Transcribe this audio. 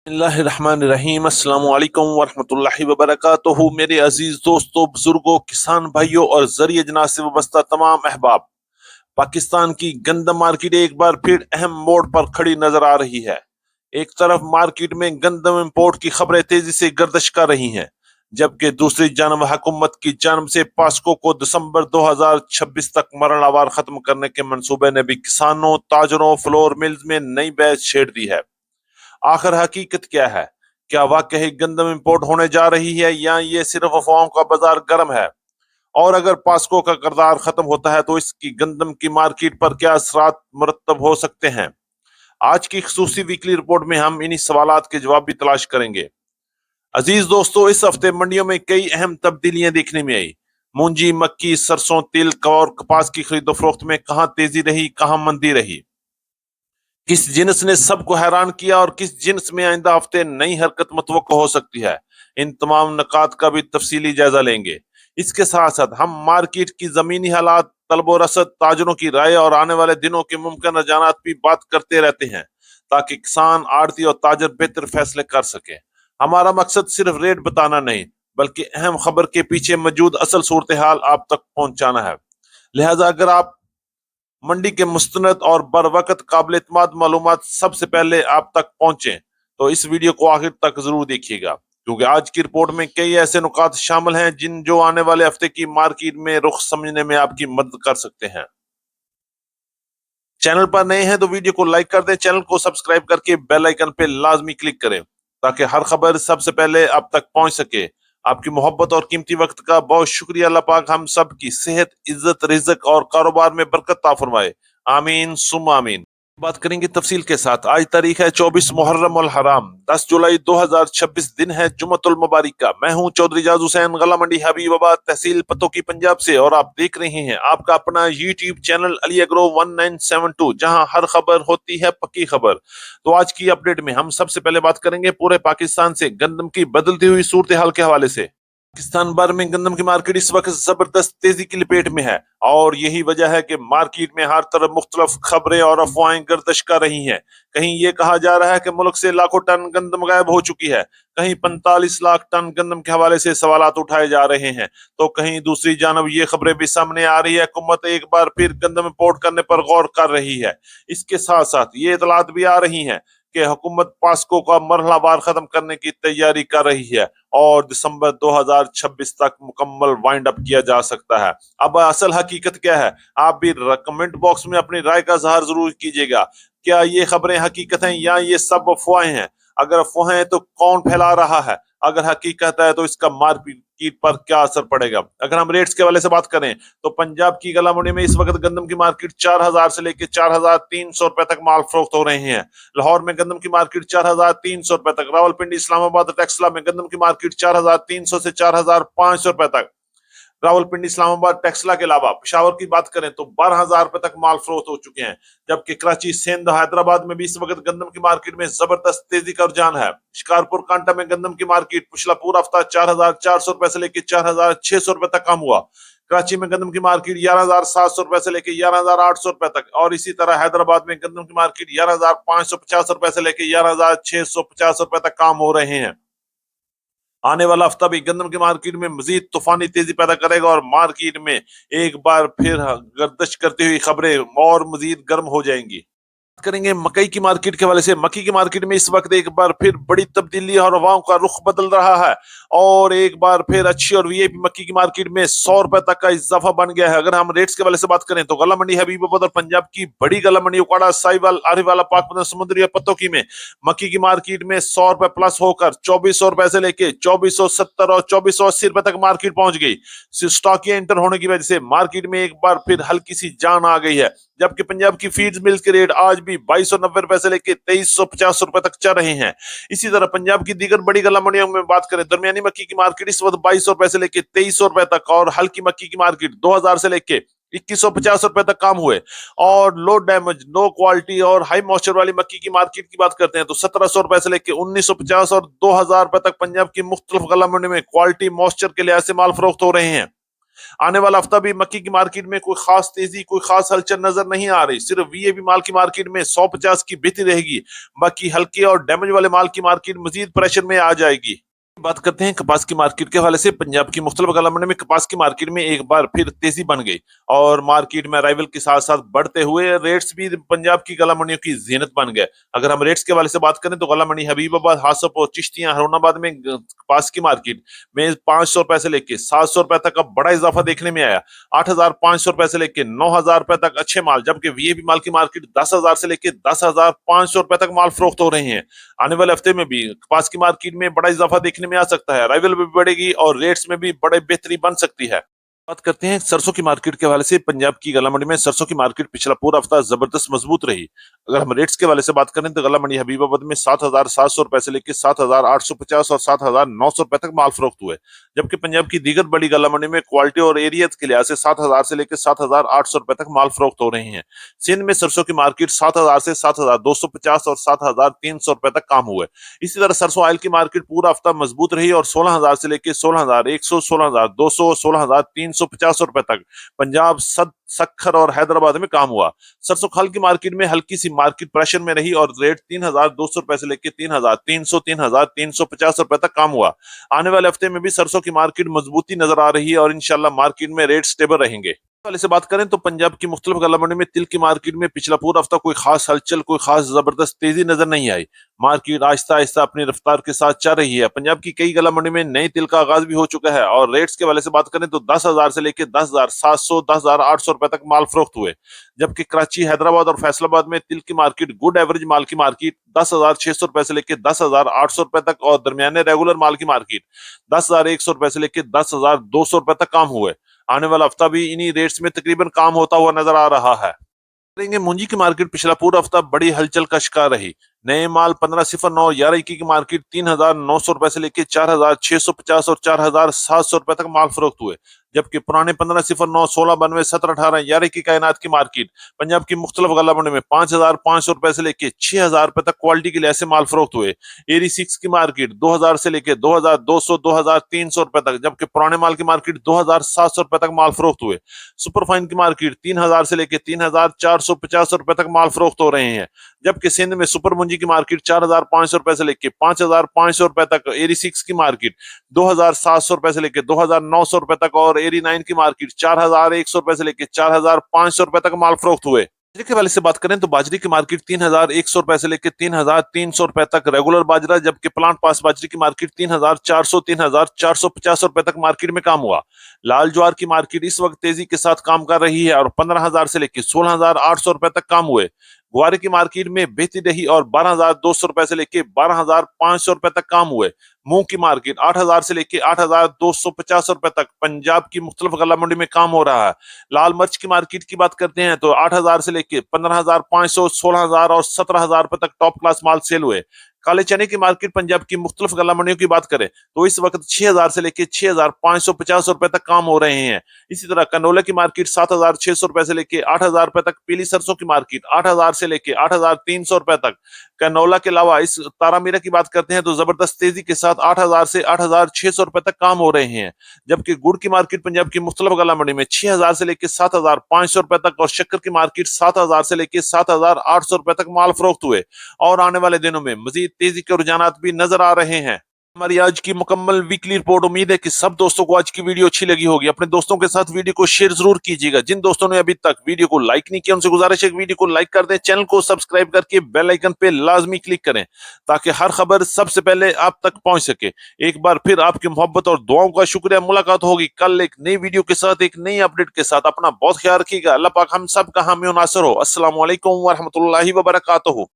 बिस्मिल्लाहिर्रहमानिर्रहीम। अस्सलाम वालेकुम वरहमतुल्लाहि वबरकातुहू। मेरे अजीज दोस्तों, बुजुर्गों, किसान भाइयों और जरिए जनाज से वाबस्ता तमाम अहबाब, पाकिस्तान की गंदम मार्केट एक बार फिर अहम मोड़ पर खड़ी नजर आ रही है। एक तरफ मार्केट में गंदम इंपोर्ट की खबरें तेजी से गर्दिश कर रही हैं, जबकि दूसरी जानब हुकूमत की जानब से पास्को को दिसंबर 2026 तक मरहलावार खत्म करने के मंसूबे ने भी किसानों, ताजरों, फ्लोर मिल्स में नई बहस छेड़ दी है। आखिर हकीकत क्या है? क्या वाकई गंदम इंपोर्ट होने जा रही है या ये सिर्फ अफवाहों का बाजार गर्म है? और अगर पास्को का करदार खत्म होता है तो इसकी गंदम की मार्केट पर क्या असरात मुरतब हो सकते हैं? आज की खसूसी वीकली रिपोर्ट में हम इन्हीं सवालात के जवाब भी तलाश करेंगे। अजीज दोस्तों, इस हफ्ते मंडियों में कई अहम तब्दीलियां देखने में आई। मूंजी, मक्की, सरसों, तिल और कपास की खरीदो फरोख्त में कहां तेजी रही, कहां मंदी रही, किस जिन्स ने सबको हैरान किया और किस जिन्स में आइंदा हफ्ते नई हरकत मुतवक्को हो सकती है, इन तमाम नकात का भी तफसीली जायजा लेंगे। इसके साथ साथ हम मार्केट की जमीनी हालात, तलब रसद, ताजरों की राय और आने वाले दिनों के मुमकिन रुझानात भी बात करते रहते हैं, ताकि किसान, आड़ती और ताजर बेहतर फैसले कर सके। हमारा मकसद सिर्फ रेट बताना नहीं, बल्कि अहम खबर के पीछे मौजूद असल सूरत हाल आप तक पहुंचाना है। लिहाजा अगर आप मंडी के मुस्तनद और बर वक्त काबिल इत्मीनान मालूमात सबसे पहले आप तक पहुंचे, तो इस वीडियो को आखिर तक जरूर देखिएगा, क्योंकि आज की रिपोर्ट में कई ऐसे नुकात शामिल हैं जिन जो आने वाले हफ्ते की मार्केट में रुख समझने में आपकी मदद कर सकते हैं। चैनल पर नए हैं तो वीडियो को लाइक कर दें, चैनल को सब्सक्राइब करके बेल आइकन पे लाजमी क्लिक करें, ताकि हर खबर सबसे पहले आप तक पहुंच सके। आपकी मोहब्बत और कीमती वक्त का बहुत शुक्रिया। अल्लाह पाक हम सब की सेहत, इज्जत, रिज़्क और कारोबार में बरकत अता फरमाए। आमीन सुम आमीन। बात करेंगे तफसील के साथ। आज तारीख है 24 मुहर्रम उल हराम, 10 जुलाई 2026, दिन है जुमतुल मुबारक का। मैं हूं चौधरी जाज हुसैन, गला मंडी हबीबाबाद, तहसील पतो की, पंजाब से, और आप देख रहे हैं आपका अपना यूट्यूब चैनल अली एग्रो 1972, जहां हर खबर होती है पक्की खबर। तो आज की अपडेट में हम सबसे पहले बात करेंगे पूरे पाकिस्तान से गंदम की बदलती हुई सूरत हाल के हवाले से। पाकिस्तान भर में गंदम की मार्केट इस वक्त जबरदस्त तेजी की लपेट में है, और यही वजह है कि मार्केट में हर तरफ मुख्तलिफ खबरें और अफवाहें गर्दिश कर रही हैं। कहीं ये कहा जा रहा है कि मुल्क से लाखों टन गंदम गायब हो चुकी है, कहीं 45 लाख टन गंदम के हवाले से सवालात उठाए जा रहे हैं, तो कहीं दूसरी जानब ये खबरें भी सामने आ रही है हुकूमत एक बार फिर गंदम इंपोर्ट करने पर गौर कर रही है। इसके साथ साथ ये इतलात भी आ रही हैं कि हुकूमत पास्को का मरहलावार खत्म करने की तैयारी कर रही है और दिसंबर 2026 तक मुकम्मल वाइंड अप किया जा सकता है। अब असल हकीकत क्या है, आप भी कमेंट बॉक्स में अपनी राय का इजहार जरूर कीजिएगा। क्या ये खबरें हकीकत हैं या ये सब अफवाहें हैं? अगर अफवाहें हैं तो कौन फैला रहा है? अगर हकीकत है तो इसका मार्केट पर क्या असर पड़ेगा? अगर हम रेट्स के वाले से बात करें तो पंजाब की गला मंडी में इस वक्त गंदम की मार्केट 4000 से लेकर 4300 रुपए तक माल फरोख्त हो रहे हैं। लाहौर में गंदम की मार्केट 4300 रुपए तक, रावलपिंडी, इस्लामाबाद, टेक्सला में गंदम की मार्केट 4300 से 4500 रुपए तक, रावलपिंडी, इस्लामाबाद, टेक्सला के अलावा पिशावर की बात करें तो 12,000 रुपए तक माल फरोख्त हो चुके हैं। जबकि कराची, सिंध, हैदराबाद में भी इस वक्त गंदम की मार्केट में जबरदस्त तेजी का रुझान है। शिकारपुर, कांटा में गंदम की मार्केट पिछला पूरा हफ्ता 4,400 रुपए से लेकर 4,600 रुपए तक कम हुआ। कराची में गंदम की मार्केट 11,700 रुपए से लेकर 11,800 रुपए तक, और इसी तरह हैदराबाद में गंदम की मार्केट 11,550 रुपए से लेकर 11,650 रुपए तक काम हो रहे हैं। आने वाला हफ्ता भी गंदम की मार्केट में मजीद तूफानी तेजी पैदा करेगा और मार्केट में एक बार फिर गर्दिश करती हुई खबरें और मजीद गर्म हो जाएंगी। करेंगे मकई की मार्केट के हवाले से। मक्की की मार्केट में इस वक्त एक बार फिर बड़ी तब्दीली और हवाओं का रुख बदल रहा है, और एक बार फिर अच्छी और वीआईपी मक्की की मार्केट में 100 रुपए तक का इजाफा बन गया है। अगर हम रेट्स के हवाले से बात करें तो गला मंडी हबीबाबाद और पंजाब की बड़ी गला मंडी उकाड़ा, साहिवाल, आरिवाला, पाकपतन, समुद्री और पत्तोकी में मक्की की मार्केट में 100 रुपए प्लस होकर 2400 रुपए से लेके 2470 और 2480 रुपए तक मार्केट पहुंच गई। स्टॉकिया एंटर होने की वजह से मार्केट में एक बार फिर हल्की सी जान आ गई है। जबकि पंजाब की फीड्स मिल्स के रेट आज भी 2290 रुपए से लेकर 2350 रुपए तक चल रहे हैं। इसी तरह पंजाब की दीगर बड़ी गला मंडियों में बात करें, दरमियानी मक्की की मार्केट इस वक्त 2200 रुपए से लेकर 2300 रुपए तक, और हल्की मक्की की मार्केट 2000 से लेकर 2150 रुपए तक काम हुए। और लो डैमेज, लो क्वालिटी और हाई मॉइस्चर वाली मक्की की मार्केट की बात करते हैं तो 1700 रुपए से लेकर 1950 और 2000 रुपए तक पंजाब की मुख्तलिफ गला मंडी में क्वालिटी, मॉइस्चर के लिहाज से माल फरोख्त हो रहे हैं। آنے والا ہفتہ بھی مکی کی مارکیٹ میں کوئی خاص تیزی کوئی خاص ہلچل نظر نہیں آ رہی، صرف وی اے بی مال کی مارکیٹ میں 150 کی بہتری رہے گی، باقی ہلکے اور ڈیمیج والے مال کی مارکیٹ مزید پریشر میں آ جائے گی۔ بات کرتے ہیں کپاس کی مارکیٹ کے حوالے سے۔ پنجاب کی مختلف گلا منڈی میں کپاس کی مارکیٹ میں ایک بار پھر تیزی بن گئی اور مارکیٹ میں ارائیول کے ساتھ ساتھ بڑھتے ہوئے ریٹس بھی پنجاب کی گلا منڈیوں کی زینت بن گئے۔ اگر ہم ریٹس کے حوالے سے بات کریں تو گلا منڈی حبیب آباد، ہاسپ اور چشتیاں ہرون آباد میں کپاس کی مارکیٹ میں 500 روپے سے لے کے 700 روپے تک کا بڑا اضافہ دیکھنے میں آیا۔ 8500 روپے سے لے کے 9000 روپے تک اچھے مال، جبکہ وی اے بی مال کی مارکیٹ 10,000 سے لے کے 10,500 روپے تک مال فروخت ہو رہے ہیں۔ آنے والے ہفتے میں بھی کپاس کی مارکیٹ میں بڑا اضافہ دیکھنے میں آ سکتا ہے، ارائیول بھی بڑھے گی اور ریٹس میں بھی بڑے بہتری بن سکتی ہے۔ بات کرتے ہیں سرسوں کی مارکیٹ کے حوالے سے۔ پنجاب کی گلا منڈی میں سرسوں کی مارکیٹ پچھلا پورا ہفتہ زبردست مضبوط رہی۔ اگر ہم ریٹس کے حوالے سے بات کریں تو گلا منڈی حبیب آباد میں 7,700 روپے سے لے کے 7,850 اور 7,900 روپے تک مال فروخت ہوئے، جبکہ پنجاب کی دیگر بڑی گلا منڈی میں کوالٹی اور ایریت کے لحاظ سے 7,000 سے لے کے 7,800 روپے تک مال فروخت ہو رہے ہیں۔ سندھ میں سرسوں کی مارکیٹ 7,000 سے 7,250 اور 7,300 روپے تک کام ہوئے۔ اسی طرح سرسوں آئل کی مارکیٹ پورا ہفتہ مضبوط رہی اور 16,000 سے لے کے 16,100، 16,200 اور 16,350 روپے تک پنجاب، سکھر اور حیدرآباد میں کام ہوا۔ سرسوں کھل کی مارکیٹ میں ہلکی سی مارکیٹ پریشر میں رہی اور ریٹ 3,200 روپے سے لے کے 3,300، 3,350 روپے تک کام ہوا۔ آنے والے ہفتے میں بھی سرسوں کی مارکیٹ مضبوطی نظر آ رہی ہے اور انشاءاللہ مارکیٹ میں ریٹ سٹیبل رہیں گے۔ والے سے بات کریں تو پنجاب کی مختلف گلا منڈی میں تل کی مارکیٹ میں پچھلا پورا ہفتہ کوئی خاص ہلچل کوئی خاص زبردست تیزی نظر نہیں آئی۔ مارکیٹ آہستہ آہستہ اپنی رفتار کے ساتھ چل رہی ہے۔ پنجاب کی کئی گلا منڈی میں نئی تل کا آغاز بھی ہو چکا ہے اور ریٹس کے حوالے سے بات کریں تو 10,000 سے لے کے 10,700، 10,800 روپے تک مال فروخت ہوئے، جبکہ کراچی، حیدرآباد اور فیصل آباد میں تل کی مارکیٹ گڈ ایوریج مال کی مارکیٹ 10,600 روپے سے لے کے 10,800 روپے تک اور درمیانے ریگولر مال کی مارکیٹ 10,100 روپے سے لے کے 10,200 روپے تک کام ہوئے۔ آنے والا ہفتہ بھی انہی ریٹس میں تقریباً کام ہوتا ہوا نظر آ رہا ہے۔ کریں گے مونجی کی مارکیٹ پچھلا پورا ہفتہ بڑی ہلچل کا شکار رہی۔ نئے مال 1509 اور 1121 کی مارکیٹ 3,900 روپے سے لے کے 4,650 اور 4,700 روپے تک مال فروخت ہوئے، جبکہ پرانے 1509، 1692، 1718، 1121 کائنات کی مارکیٹ پنجاب کی مختلف گلا منڈی میں 5,500 روپے سے لے کے 6,000 روپے تک کوالٹی کے لحاظ سے مال فروخت ہوئے۔ ایری 6 کی مارکیٹ 2,000 سے لے کے 2,200، 2,300 روپے تک، جبکہ پرانے مال کی مارکیٹ 2,700 روپے تک مال فروخت ہوئے۔ سپر فائن کی مارکیٹ 3,000 سے لے کے 3,450 روپے تک مال فروخت ہو رہے ہیں، جبکہ سندھ میں سپر منجی کی مارکیٹ 4,500 روپے سے لے کے 5,500 روپے تک، ایری 6 کی مارکیٹ 2,700 روپے سے لے کے 2,900 روپے تک اور ایری 9 کی مارکیٹ 4,100 روپے سے لے کے 4,500 روپے تک مال فروخت ہوئے۔ باجرے کے حوالے سے بات کریں تو باجری کی مارکیٹ 3,100 روپے سے لے کے 3,300 روپے تک ریگولر باجرا، جبکہ پلانٹ پاس باجری کی مارکیٹ 3,400، 3,450 روپے تک مارکیٹ میں کام ہوا۔ لال جوار کی مارکیٹ اس وقت تیزی کے ساتھ کام کر رہی ہے اور 15,000 سے لے کے 16,800 روپے تک کام ہوئے۔ گوارے کی مارکیٹ میں بہتری رہی اور 12,200 روپے سے لے کے 12,500 روپے تک کام ہوئے۔ مونگ کی مارکیٹ 8,000 سے لے کے 8,250 روپے تک پنجاب کی مختلف غلہ منڈی میں کام ہو رہا ہے۔ لال مرچ کی مارکیٹ کی بات کرتے ہیں تو 8,000 سے لے کے 15,500، 16,000 اور 17,000 روپے تک ٹاپ کلاس مال سیل ہوئے۔ کالے چنے کی مارکیٹ پنجاب کی مختلف غلہ منڈیوں کی بات کریں تو اس وقت 6,000 سے لے کے 6,550 روپے تک کام ہو رہے ہیں۔ اسی طرح کنولا کی مارکیٹ 7,600 روپے سے لے کے 8,000 روپے تک، پیلی سرسوں کی مارکیٹ 8,000 سے لے کے 8,300 روپے تک۔ کنولا کے علاوہ اس تارا میرا کی بات کرتے ہیں تو زبردست تیزی کے ساتھ 8,000 سے 8,600 روپے تک کام ہو رہے ہیں، جبکہ گڑ کی مارکیٹ پنجاب کی مختلف غلہ منڈی میں 6,000 سے لے کے 7,500 روپے تک اور شکر کی مارکیٹ 7,000 سے لے کے 7,800 روپے تک مال فروخت ہوئے، اور آنے والے دنوں میں مزید تیزی کے رجحانات بھی نظر آ رہے ہیں۔ ہماری آج کی مکمل ویکلی رپورٹ، امید ہے کہ سب دوستوں کو آج کی ویڈیو اچھی لگی ہوگی۔ اپنے دوستوں کے ساتھ ویڈیو کو شیئر ضرور کیجیے گا۔ جن دوستوں نے ابھی تک ویڈیو کو لائک نہیں کیا ان سے گزارش ہے کہ ویڈیو کو لائک کر دیں، چینل کو سبسکرائب کر کے بیل آئیکن پہ لازمی کلک کریں تاکہ ہر خبر سب سے پہلے آپ تک پہنچ سکے۔ ایک بار پھر آپ کی محبت اور دعاؤں کا شکریہ۔ ملاقات ہوگی کل ایک نئی ویڈیو کے ساتھ، ایک نئی اپڈیٹ کے ساتھ۔ اپنا بہت خیال رکھیے گا۔ اللہ پاک ہم سب کا حامی و ناصر ہو۔ السلام علیکم ورحمۃ اللہ وبرکاتہ۔